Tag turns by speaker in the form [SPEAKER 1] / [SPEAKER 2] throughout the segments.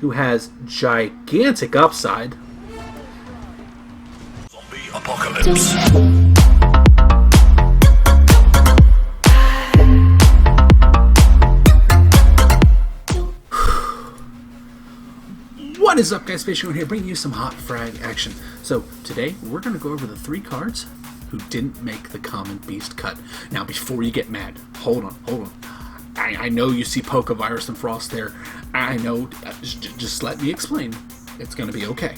[SPEAKER 1] who has gigantic upside.
[SPEAKER 2] Zombie apocalypse.
[SPEAKER 1] What is up, guys? Space here, bringing you some hot frag action. So today we're going to go over the 3 cards who didn't make the common beast cut. Now, before you get mad, hold on. I know you see Poke, Virus, and Frost there. I know. Just let me explain. It's going to be okay.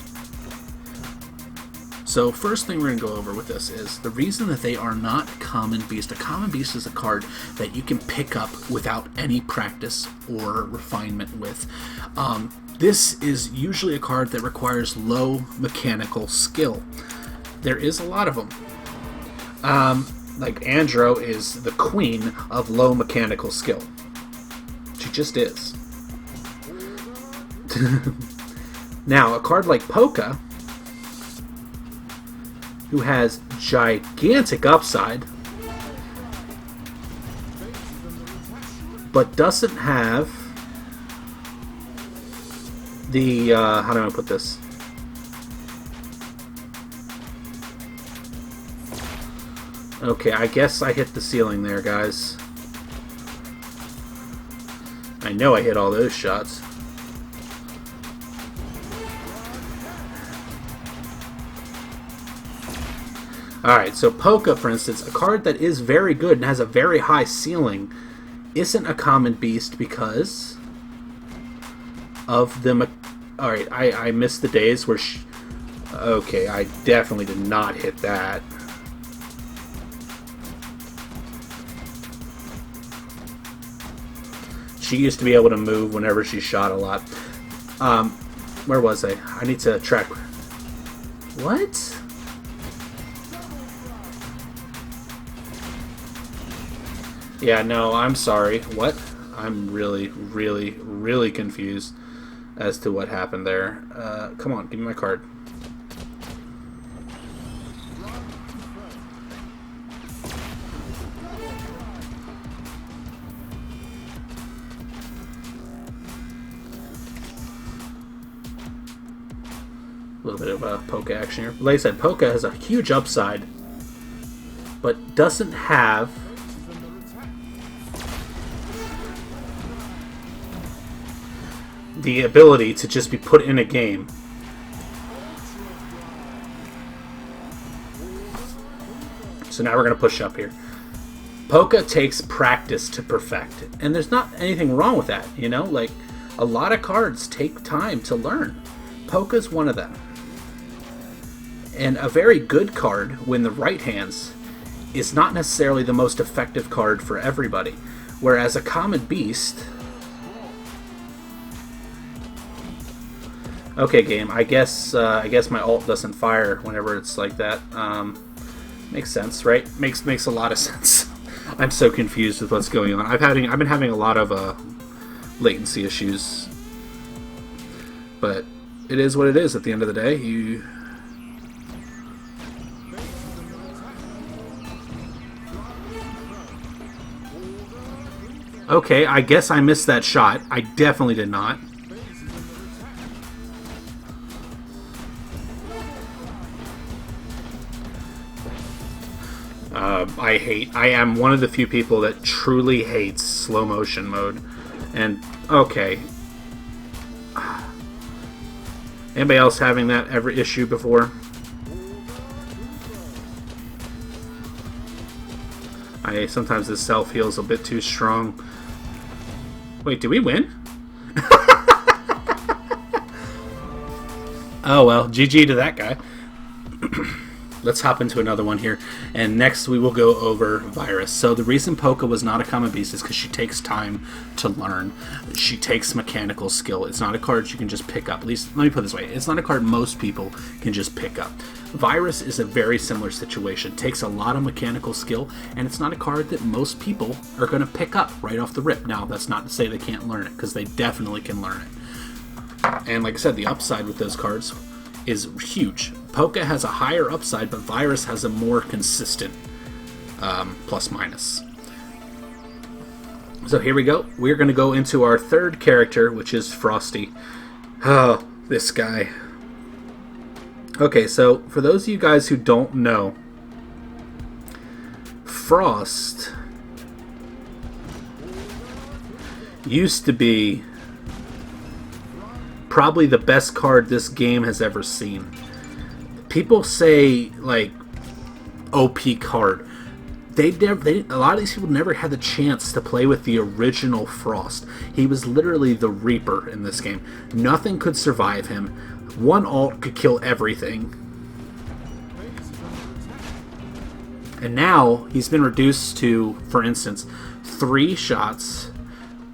[SPEAKER 1] So first thing we're going to go over with this is the reason that they are not common beast. A common beast is a card that you can pick up without any practice or refinement with. This is usually a card that requires low mechanical skill. There is a lot of them. Like Andro is the queen of low mechanical skill. She just is. Now, a card like Poke, who has gigantic upside, but doesn't have the, how do I put this? Okay, I guess I hit the ceiling there, guys. I know I hit all those shots. Alright, so Poke, for instance, a card that is very good and has a very high ceiling, isn't a common beast because of the... Alright, I missed the days where she... Okay, I definitely did not hit that. She used to be able to move whenever she shot a lot. Where was I? I need to track... What? Yeah, no, I'm sorry. What? I'm really confused as to what happened there. Come on, give me my card. A little bit of a Poke action here. Like I said, Poke has a huge upside, but doesn't have the ability to just be put in a game. So now we're going to push up here. Poke takes practice to perfect, and there's not anything wrong with that, you know? Like, a lot of cards take time to learn. Poke's one of them. And a very good card, when the right hands, is not necessarily the most effective card for everybody. Whereas a common beast... Okay, game. I guess my ult doesn't fire whenever it's like that. Makes sense, right? Makes a lot of sense. I'm so confused with what's going on. I've been having a lot of latency issues, but it is what it is. At the end of the day, Okay, I guess I missed that shot. I definitely did not. I am one of the few people that truly hates slow motion mode. And, okay. Anybody else having that issue before? Sometimes this self heals a bit too strong. Wait, did we win? Oh well, GG to that guy. Let's hop into another one here, and next we will go over Virus. So the reason Poke was not a common beast is because she takes time to learn. She takes mechanical skill. It's not a card you can just pick up. At least, let me put it this way. It's not a card most people can just pick up. Virus is a very similar situation. It takes a lot of mechanical skill, and it's not a card that most people are going to pick up right off the rip. Now, that's not to say they can't learn it, because they definitely can learn it. And like I said, the upside with those cards is huge. Poke has a higher upside, but Virus has a more consistent plus minus. So here we go. We're going to go into our third character, which is Frosty. Oh, this guy. Okay, so for those of you guys who don't know, Frost used to be probably the best card this game has ever seen. People say, like, OP card. A lot of these people never had the chance to play with the original Frost. He was literally the Reaper in this game. Nothing could survive him. One ult could kill everything. And now he's been reduced to, for instance, 3 shots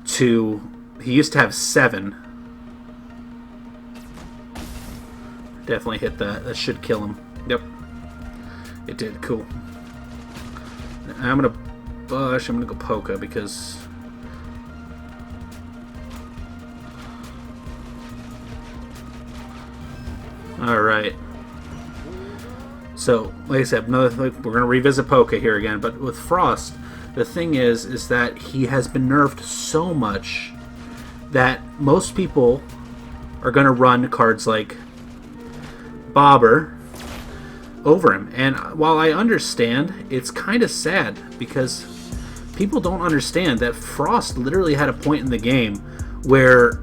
[SPEAKER 1] to... He used to have 7. Definitely hit that. That should kill him. Yep. It did. Cool. I'm gonna bush. I'm gonna go Poka because all right. So, like I said, we're gonna revisit Poka here again. But with Frost, the thing is that he has been nerfed so much that most people are gonna run cards like Bobber over him. And while I understand, it's kind of sad because people don't understand that Frost literally had a point in the game where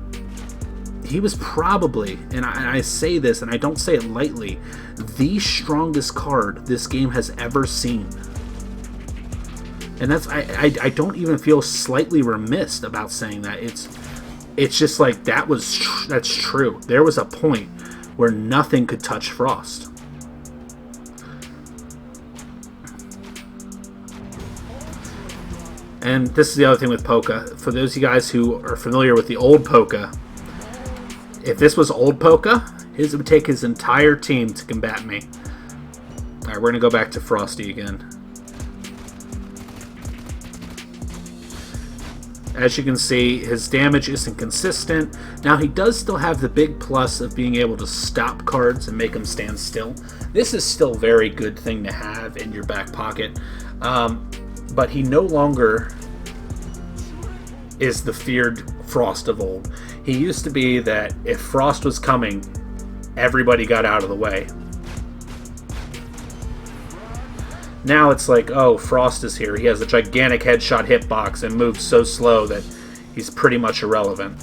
[SPEAKER 1] he was probably, and I say this and I don't say it lightly, the strongest card this game has ever seen. And that's I don't even feel slightly remiss about saying that. It's just like that's true. There was a point where nothing could touch Frost. And this is the other thing with Poka. For those of you guys who are familiar with the old Poka, if this was old Poka, it would take his entire team to combat me. Alright, we're going to go back to Frosty again. As you can see, his damage isn't consistent. Now, he does still have the big plus of being able to stop cards and make them stand still. This is still a very good thing to have in your back pocket. But he no longer is the feared Frost of old. He used to be that if Frost was coming, everybody got out of the way. Now it's like, oh, Frost is here. He has a gigantic headshot hitbox and moves so slow that he's pretty much irrelevant.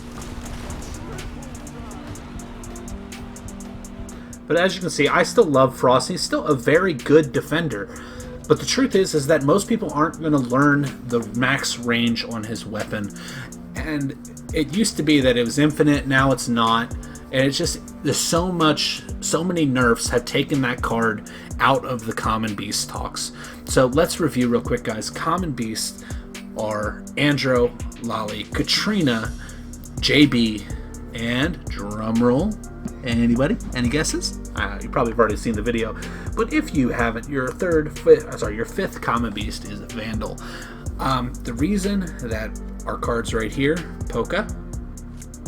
[SPEAKER 1] But as you can see, I still love Frost. He's still a very good defender. But the truth is that most people aren't going to learn the max range on his weapon. And it used to be that it was infinite, now it's not. And it's just, there's so many nerfs have taken that card out of the common beast talks. So let's review real quick, guys. Common beasts are Andro, Lolly, CACTRINA, JB, and drumroll. Anybody? Any guesses? You probably have already seen the video, but if you haven't, your fifth common beast is Vandel. The reason that our cards right here, Poka,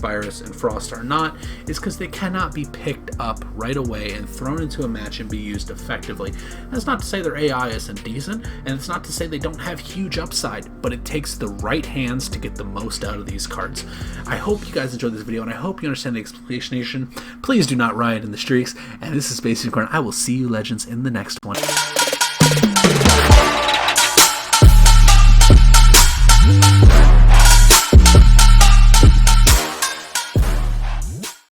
[SPEAKER 1] Virus, and Frost are not, is because they cannot be picked up right away and thrown into a match and be used effectively. That's not to say their AI isn't decent, and it's not to say they don't have huge upside, but it takes the right hands to get the most out of these cards. I hope you guys enjoyed this video, and I hope you understand the explanation. Please do not riot in the streaks, and this is Basic Corner. I will see you, legends, in the next one.